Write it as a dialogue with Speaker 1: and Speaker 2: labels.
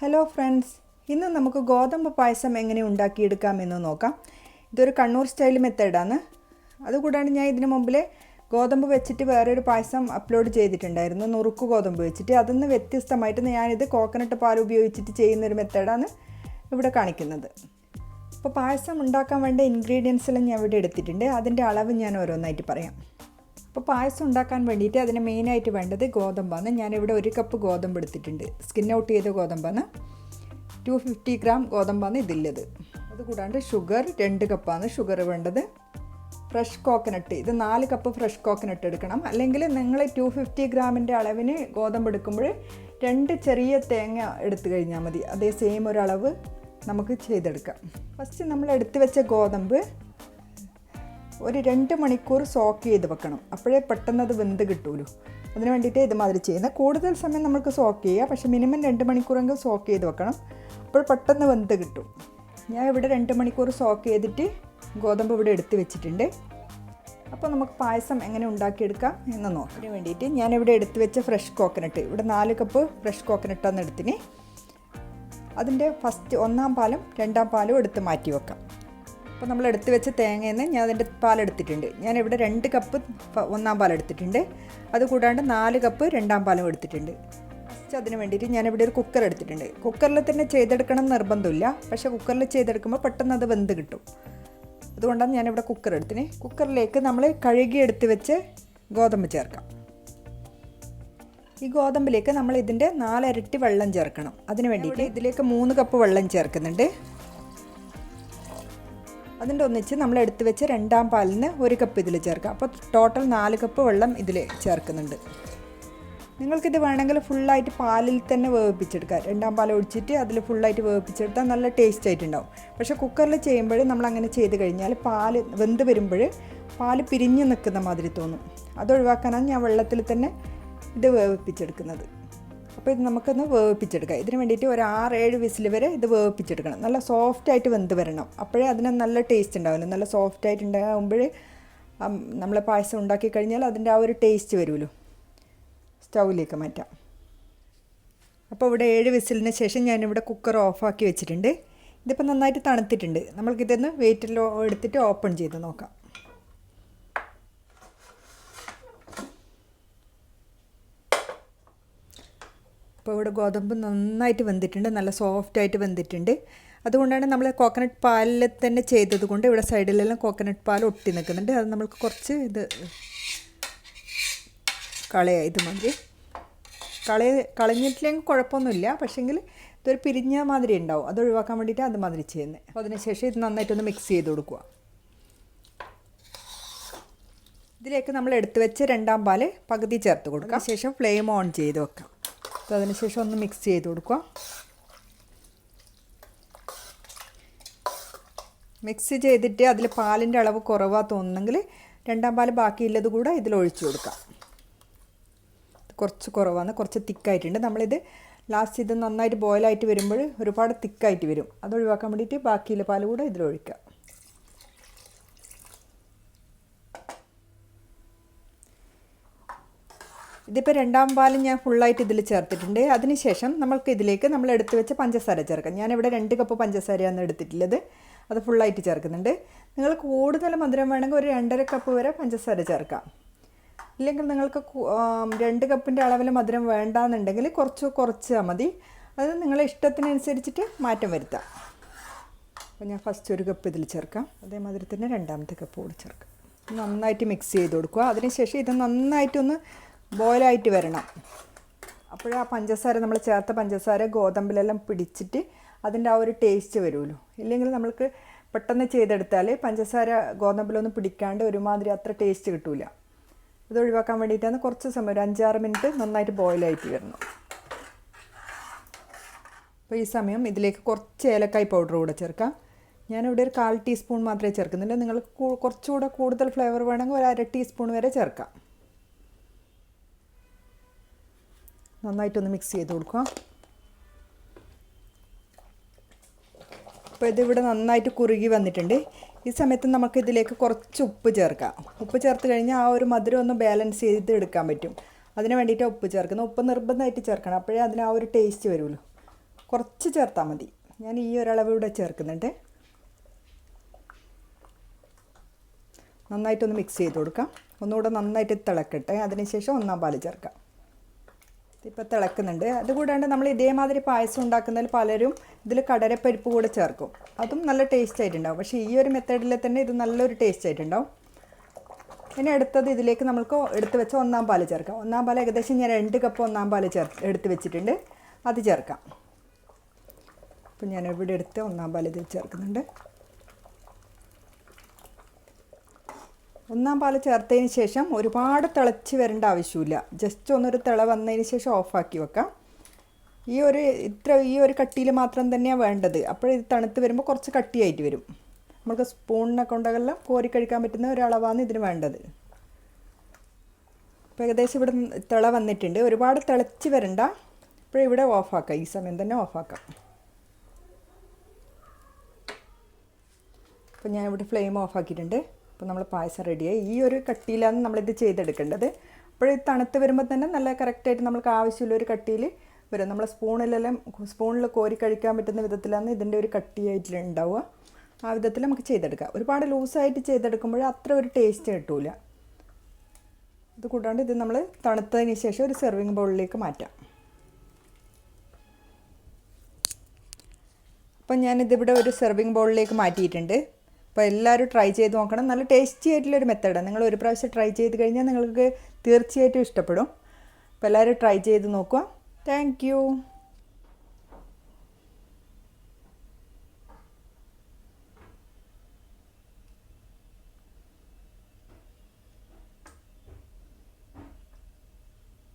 Speaker 1: Hello friends, ഇന്ന് നമുക്ക് ഗോതമ്പ് പായസം എങ്ങനെ ഉണ്ടാക്കിയെടുക്കാമെന്ന് നോക്കാം. ഇതൊരു കണ്ണൂർ സ്റ്റൈൽ മെത്തേഡാണ്. അതുകൂടാണ്ട് ഞാൻ ഇതിന് മുമ്പിൽ ഗോതമ്പ് വെച്ചിട്ട് വേറൊരു പായസം അപ്ലോഡ് ചെയ്തിട്ടുണ്ടായിരുന്നു, നുറുക്ക് ഗോതമ്പ് വെച്ചിട്ട്. അതിൽ വ്യത്യസ്തമായിട്ട് ഞാനിത് കോക്കനട്ട് പാൽ ഉപയോഗിച്ചിട്ട് ചെയ്യുന്നൊരു മെത്തേഡാണ് ഇവിടെ കാണിക്കുന്നത്. അപ്പോൾ പായസം ഉണ്ടാക്കാൻ വേണ്ട ഇൻഗ്രീഡിയൻസ് എല്ലാം ഞാൻ ഇവിടെ എടുത്തിട്ടുണ്ട്. അതിൻ്റെ അളവ് ഞാൻ ഓരോന്നായിട്ട് പറയാം. അപ്പോൾ പായസം ഉണ്ടാക്കാൻ വേണ്ടിയിട്ട് അതിന് മെയിനായിട്ട് വേണ്ടത് ഗോതമ്പാണ്. ഞാനിവിടെ 1 കപ്പ് ഗോതമ്പ് എടുത്തിട്ടുണ്ട്. സ്കിൻ ഔട്ട് ചെയ്ത ഗോതമ്പാണ്. 250 ഗ്രാം ഗോതമ്പാണ് ഇതില്ലത്. അതുകൂടാണ്ട് ഷുഗർ 2 കപ്പാണ് ഷുഗർ വേണ്ടത്. ഫ്രഷ് കോക്കനട്ട്, ഇത് 4 കപ്പ് ഫ്രഷ് കോക്കനട്ട് എടുക്കണം. അല്ലെങ്കിൽ നിങ്ങൾ 250 ഗ്രാമിൻ്റെ അളവിന് ഗോതമ്പ് എടുക്കുമ്പോൾ 2 ചെറിയ തേങ്ങ എടുത്തു കഴിഞ്ഞാൽ മതി. അതേ സെയിം ഒരളവ് നമുക്ക് ചെയ്തെടുക്കാം. ഫസ്റ്റ് നമ്മൾ എടുത്തു വെച്ച ഗോതമ്പ് ഒരു 2 മണിക്കൂർ സോക്ക് ചെയ്ത് വെക്കണം. അപ്പോഴേ പെട്ടെന്ന് അത് വെന്ത് കിട്ടുമല്ലോ. അതിന് വേണ്ടിയിട്ട് ഇതുമാതിരി ചെയ്യുന്നത്. കൂടുതൽ സമയം നമുക്ക് സോക്ക് ചെയ്യുക, പക്ഷേ മിനിമം 2 മണിക്കൂറെങ്കിലും സോക്ക് ചെയ്ത് വെക്കണം. അപ്പോൾ പെട്ടെന്ന് വെന്ത് കിട്ടും. ഞാൻ ഇവിടെ 2 മണിക്കൂർ സോക്ക് ചെയ്തിട്ട് ഗോതമ്പ് ഇവിടെ എടുത്ത് വെച്ചിട്ടുണ്ട്. അപ്പോൾ നമുക്ക് പായസം എങ്ങനെ ഉണ്ടാക്കിയെടുക്കാം എന്ന് നോക്കാം. അതിന് വേണ്ടിയിട്ട് ഞാനിവിടെ എടുത്ത് വെച്ച ഫ്രഷ് കോക്കനട്ട്, ഇവിടെ 4 കപ്പ് ഫ്രഷ് കോക്കനട്ടാണ് എടുത്തിന്. അതിൻ്റെ ഫസ്റ്റ് 1-ാം പാലും 2-ാം പാലും എടുത്ത് മാറ്റി വെക്കാം. അപ്പോൾ നമ്മൾ എടുത്ത് വെച്ച തേങ്ങയിൽ നിന്ന് ഞാൻ അതിൻ്റെ പാലെടുത്തിട്ടുണ്ട്. ഞാനിവിടെ 2 കപ്പ് 1-ാം പാലെടുത്തിട്ടുണ്ട്. അതുകൂടാണ്ട് 4 കപ്പ് 2-ാം പാലും എടുത്തിട്ടുണ്ട്. ഫസ്റ്റ് അതിന് വേണ്ടിയിട്ട് ഞാനിവിടെ ഒരു കുക്കർ എടുത്തിട്ടുണ്ട്. കുക്കറിൽ തന്നെ ചെയ്തെടുക്കണം നിർബന്ധമില്ല, പക്ഷേ കുക്കറിൽ ചെയ്തെടുക്കുമ്പോൾ പെട്ടെന്ന് അത് വെന്ത് കിട്ടും. അതുകൊണ്ടാണ് ഞാനിവിടെ കുക്കർ എടുത്തിന്. കുക്കറിലേക്ക് നമ്മൾ കഴുകി എടുത്ത് വെച്ച് ഗോതമ്പ് ചേർക്കാം. ഈ ഗോതമ്പിലേക്ക് നമ്മൾ ഇതിൻ്റെ 4 ഇരട്ടി വെള്ളം ചേർക്കണം. അതിന് വേണ്ടിയിട്ട് ഇതിലേക്ക് 3 കപ്പ് വെള്ളം ചേർക്കുന്നുണ്ട്. അതിൻ്റെ ഒന്നിച്ച് നമ്മൾ എടുത്ത് വെച്ച് 2-ാം പാലിന് 1 കപ്പ് ഇതിൽ ചേർക്കാം. അപ്പോൾ ടോട്ടൽ 4 കപ്പ് വെള്ളം ഇതിൽ ചേർക്കുന്നുണ്ട്. നിങ്ങൾക്കിത് വേണമെങ്കിൽ ഫുള്ളായിട്ട് പാലിൽ തന്നെ വേവിപ്പിച്ചെടുക്കാം. 2-ാം പാൽ ഒഴിച്ചിട്ട് അതിൽ ഫുള്ളായിട്ട് വേവിപ്പിച്ചെടുത്താൽ നല്ല ടേസ്റ്റ് ആയിട്ടുണ്ടാവും. പക്ഷേ കുക്കറിൽ ചെയ്യുമ്പോൾ നമ്മളങ്ങനെ ചെയ്ത് കഴിഞ്ഞാൽ പാൽ വെന്ത് വരുമ്പോൾ പാൽ പിരിഞ്ഞ് നിൽക്കുന്ന മാതിരി തോന്നും. അതൊഴിവാക്കാനാണ് ഞാൻ വെള്ളത്തിൽ തന്നെ ഇത് വേവിപ്പിച്ചെടുക്കുന്നത്. അപ്പോൾ ഇത് നമുക്കൊന്ന് വേവിപ്പിച്ചെടുക്കാം. ഇതിന് വേണ്ടിയിട്ട് ഒരു 6-7 വിസിൽ വരെ ഇത് വേവിപ്പിച്ചെടുക്കണം. നല്ല സോഫ്റ്റായിട്ട് വെന്ത് വരണം. അപ്പോഴേ അതിന് നല്ല ടേസ്റ്റ് ഉണ്ടാവില്ല. നല്ല സോഫ്റ്റായിട്ട് ഉണ്ടാകുമ്പോഴേ നമ്മൾ പായസം ഉണ്ടാക്കി കഴിഞ്ഞാൽ അതിൻ്റെ ആ ഒരു ടേസ്റ്റ് വരുമല്ലോ. സ്റ്റൗവിലേക്ക് മാറ്റാം. അപ്പോൾ ഇവിടെ 7 വിസിലിന് ശേഷം ഞാനിവിടെ കുക്കർ ഓഫാക്കി വെച്ചിട്ടുണ്ട്. ഇതിപ്പോൾ നന്നായിട്ട് തണുത്തിട്ടുണ്ട്. നമ്മൾക്കിതൊന്ന് വെയിറ്റിൽ എടുത്തിട്ട് ഓപ്പൺ ചെയ്ത് നോക്കാം. അപ്പോൾ ഇവിടെ ഗോതമ്പ് നന്നായിട്ട് വെന്തിട്ടുണ്ട്, നല്ല സോഫ്റ്റായിട്ട് വെന്തിട്ടുണ്ട്. അതുകൊണ്ടാണ് നമ്മൾ കോക്കനട്ട് പാലിൽ തന്നെ ചെയ്തത് കൊണ്ട് ഇവിടെ സൈഡിലെല്ലാം കോക്കനട്ട് പാൽ ഒട്ടി നിൽക്കുന്നുണ്ട്. അത് നമ്മൾക്ക് കുറച്ച് ഇത് ഇതുമാതിരി കളഞ്ഞിട്ടില്ലെങ്കിൽ കുഴപ്പമൊന്നുമില്ല, പക്ഷേങ്കിൽ ഇതൊരു പിരിഞ്ഞ മാതിരി ഉണ്ടാവും. അത് ഒഴിവാക്കാൻ വേണ്ടിയിട്ട് അതുമാതിരി ചെയ്യുന്നത്. അപ്പോൾ അതിനുശേഷം ഇത് നന്നായിട്ടൊന്ന് മിക്സ് ചെയ്ത് കൊടുക്കുക. ഇതിലേക്ക് നമ്മൾ എടുത്ത് വെച്ച് 2-ാം പാൽ പകുതി ചേർത്ത് കൊടുക്കുക. ശേഷം ഫ്ലെയിം ഓൺ ചെയ്ത് വെക്കാം. അപ്പോൾ അതിനുശേഷം ഒന്ന് മിക്സ് ചെയ്ത് കൊടുക്കുക. മിക്സ് ചെയ്തിട്ട് അതിൽ പാലിൻ്റെ അളവ് കുറവാണ് തോന്നുന്നെങ്കിൽ 2-ാം പാൽ ബാക്കിയുള്ളത് കൂടെ ഇതിൽ ഒഴിച്ചു കൊടുക്കാം. കുറച്ച് കുറവാണ്, കുറച്ച് തിക്കായിട്ടുണ്ട്. നമ്മളിത് ലാസ്റ്റ് ഇത് നന്നായിട്ട് ബോയിലായിട്ട് വരുമ്പോൾ ഒരുപാട് തിക്കായിട്ട് വരും. അത് ഒഴിവാക്കാൻ വേണ്ടിയിട്ട് ബാക്കിയുള്ള പാൽ കൂടെ ഇതിലൊഴിക്കുക. ഇതിപ്പോൾ 2-ാം പാൽ ഞാൻ ഫുള്ളായിട്ട് ഇതിൽ ചേർത്തിട്ടുണ്ട്. അതിനുശേഷം നമ്മൾക്ക് ഇതിലേക്ക് നമ്മൾ എടുത്ത് വെച്ച പഞ്ചസാര ചേർക്കാം. ഞാനിവിടെ 2 കപ്പ് പഞ്ചസാരയാണ് എടുത്തിട്ടുള്ളത്. അത് ഫുള്ളായിട്ട് ചേർക്കുന്നുണ്ട്. നിങ്ങൾ കൂടുതൽ മധുരം വേണമെങ്കിൽ ഒരു 2.5 കപ്പ് വരെ പഞ്ചസാര ചേർക്കാം. ഇല്ലെങ്കിൽ നിങ്ങൾക്ക് 2 കപ്പിൻ്റെ അളവിൽ മധുരം വേണ്ടാന്നുണ്ടെങ്കിൽ കുറച്ചാൽ മതി. അത് നിങ്ങളെ ഇഷ്ടത്തിനനുസരിച്ചിട്ട് മാറ്റം വരുത്താം. അപ്പോൾ ഞാൻ ഫസ്റ്റ് 1 കപ്പ് ഇതിൽ ചേർക്കാം. അതേമാതിരി തന്നെ 2-ാമത്തെ കപ്പ് കൂടി ചേർക്കാം. നന്നായിട്ട് മിക്സ് ചെയ്ത് കൊടുക്കുക. അതിനുശേഷം ഇത് നന്നായിട്ടൊന്ന് ബോയിലായിട്ട് വരണം. അപ്പോഴേ ആ പഞ്ചസാര, നമ്മൾ ചേർത്ത പഞ്ചസാര ഗോതമ്പിലെല്ലാം പിടിച്ചിട്ട് അതിൻ്റെ ആ ഒരു ടേസ്റ്റ് വരുമല്ലോ. ഇല്ലെങ്കിൽ നമ്മൾക്ക് പെട്ടെന്ന് ചെയ്തെടുത്താൽ പഞ്ചസാര ഗോതമ്പിലൊന്നും പിടിക്കാണ്ട് ഒരുമാതിരി അത്ര ടേസ്റ്റ് കിട്ടില്ല. ഇത് ഒഴിവാക്കാൻ വേണ്ടിയിട്ടാണ് കുറച്ച് സമയം, ഒരു 5-6 മിനിറ്റ് നന്നായിട്ട് ബോയിലായിട്ട് വരണം. അപ്പോൾ ഈ സമയം ഇതിലേക്ക് കുറച്ച് ഏലക്കായ് പൗഡർ കൂടെ ചേർക്കാം. ഞാനിവിടെ ഒരു 1/4 ടീസ്പൂൺ മാത്രമേ ചേർക്കുന്നുള്ളൂ. നിങ്ങൾക്ക് കുറച്ചുകൂടെ കൂടുതൽ ഫ്ലേവർ വേണമെങ്കിൽ ഒരു 1/2 ടീസ്പൂൺ വരെ ചേർക്കാം. നന്നായിട്ടൊന്ന് മിക്സ് ചെയ്ത് കൊടുക്കുക. അപ്പോൾ ഇതിവിടെ നന്നായിട്ട് കുറുകി വന്നിട്ടുണ്ട്. ഈ സമയത്ത് നമുക്ക് ഇതിലേക്ക് കുറച്ച് ഉപ്പ് ചേർക്കാം. ഉപ്പ് ചേർത്ത് കഴിഞ്ഞാൽ ആ ഒരു മധുരം ഒന്ന് ബാലൻസ് ചെയ്ത് എടുക്കാൻ പറ്റും. അതിന് വേണ്ടിയിട്ട് ഉപ്പ് ചേർക്കുന്നത്. ഉപ്പ് നിർബന്ധമായിട്ട് ചേർക്കണം, അപ്പോഴേ അതിന് ആ ഒരു ടേസ്റ്റ് വരുള്ളൂ. കുറച്ച് ചേർത്താൽ മതി. ഞാൻ ഈ ഒരളവ് ഇവിടെ ചേർക്കുന്നുണ്ട്. നന്നായിട്ടൊന്ന് മിക്സ് ചെയ്ത് കൊടുക്കാം. ഒന്നുകൂടെ നന്നായിട്ട് തിളക്കട്ടെ. അതിനുശേഷം ഒന്നാം പാൽ ചേർക്കാം. ഇപ്പോൾ തിളക്കുന്നുണ്ട്. അതുകൂടാണ്ട് നമ്മൾ ഇതേമാതിരി പായസം ഉണ്ടാക്കുന്നതിൽ പലരും ഇതിൽ കടലപ്പരിപ്പ് കൂടെ ചേർക്കും. അതും നല്ല ടേസ്റ്റ് ആയിട്ടുണ്ടാവും. പക്ഷേ ഈ ഒരു മെത്തേഡിൽ തന്നെ ഇത് നല്ലൊരു ടേസ്റ്റ് ആയിട്ടുണ്ടാവും. ഇനി അടുത്തത് ഇതിലേക്ക് നമുക്ക് എടുത്ത് വെച്ച ഒന്നാം പാൽ ചേർക്കാം. ഒന്നാം പാൽ ഏകദേശം ഞാൻ 2 കപ്പ് ഒന്നാം പാൽ എടുത്ത് വെച്ചിട്ടുണ്ട്. അത് ചേർക്കാം. അപ്പോൾ ഞാൻ ഇവിടെ എടുത്ത് ഒന്നാം പാൽ ഇതിൽ ചേർക്കുന്നുണ്ട്. ഒന്നാം പാൽ ചേർത്തതിന് ശേഷം ഒരുപാട് തിളച്ച് വരേണ്ട ആവശ്യമില്ല. ജസ്റ്റ് ഒന്നൊരു തിള വന്നതിന് ശേഷം ഓഫാക്കി വെക്കാം. ഈ ഒരു കട്ടിയിൽ മാത്രം തന്നെയാണ് വേണ്ടത്. അപ്പോൾ ഇത് തണുത്ത് വരുമ്പോൾ കുറച്ച് കട്ടിയായിട്ട് വരും. നമുക്ക് സ്പൂണിനെ കൊണ്ടെല്ലാം കോരി കഴിക്കാൻ പറ്റുന്ന ഒരളവാണ് ഇതിന് വേണ്ടത്. അപ്പോൾ ഏകദേശം ഇവിടെ തിള വന്നിട്ടുണ്ട്. ഒരുപാട് തിളച്ച് വരണ്ട. ഇപ്പോൾ ഇവിടെ ഓഫാക്കാം. ഈ സമയം തന്നെ ഓഫാക്കാം. അപ്പോൾ ഞാൻ ഇവിടെ ഫ്ലെയിം ഓഫാക്കിയിട്ടുണ്ട്. അപ്പോൾ നമ്മൾ പായസം റെഡിയായി. ഈ ഒരു കട്ടിയിലാണ് നമ്മളിത് ചെയ്തെടുക്കേണ്ടത്. അപ്പോൾ ഇത് തണുത്ത് വരുമ്പോൾ തന്നെ നല്ല കറക്റ്റായിട്ട് നമുക്ക് ആവശ്യമുള്ള ഒരു കട്ടിയിൽ വരും. നമ്മൾ സ്പൂണിൽ കോരി കഴിക്കാൻ പറ്റുന്ന വിധത്തിലാണ് ഇതിൻ്റെ ഒരു കട്ടിയായിട്ടുണ്ടാവുക. ആ വിധത്തിൽ നമുക്ക് ചെയ്തെടുക്കാം. ഒരുപാട് ലൂസായിട്ട് ചെയ്തെടുക്കുമ്പോൾ അത്ര ഒരു ടേസ്റ്റ് കിട്ടില്ല. ഇത് കൂടാണ്ട് ഇത് നമ്മൾ തണുത്തതിന് ശേഷം ഒരു സെർവിങ് ബൗളിലേക്ക് മാറ്റാം. അപ്പം ഞാനിതിവിടെ ഒരു സെർവിങ് ബൗളിലേക്ക് മാറ്റിയിട്ടുണ്ട്. അപ്പോൾ എല്ലാവരും ട്രൈ ചെയ്ത് നോക്കണം. നല്ല ടേസ്റ്റി ആയിട്ടുള്ളൊരു മെത്തേഡാണ്. നിങ്ങൾ ഒരു പ്രാവശ്യം ട്രൈ ചെയ്ത് കഴിഞ്ഞാൽ നിങ്ങൾക്ക് തീർച്ചയായിട്ടും ഇഷ്ടപ്പെടും. അപ്പോൾ എല്ലാവരും ട്രൈ ചെയ്ത് നോക്കുക. Thank you.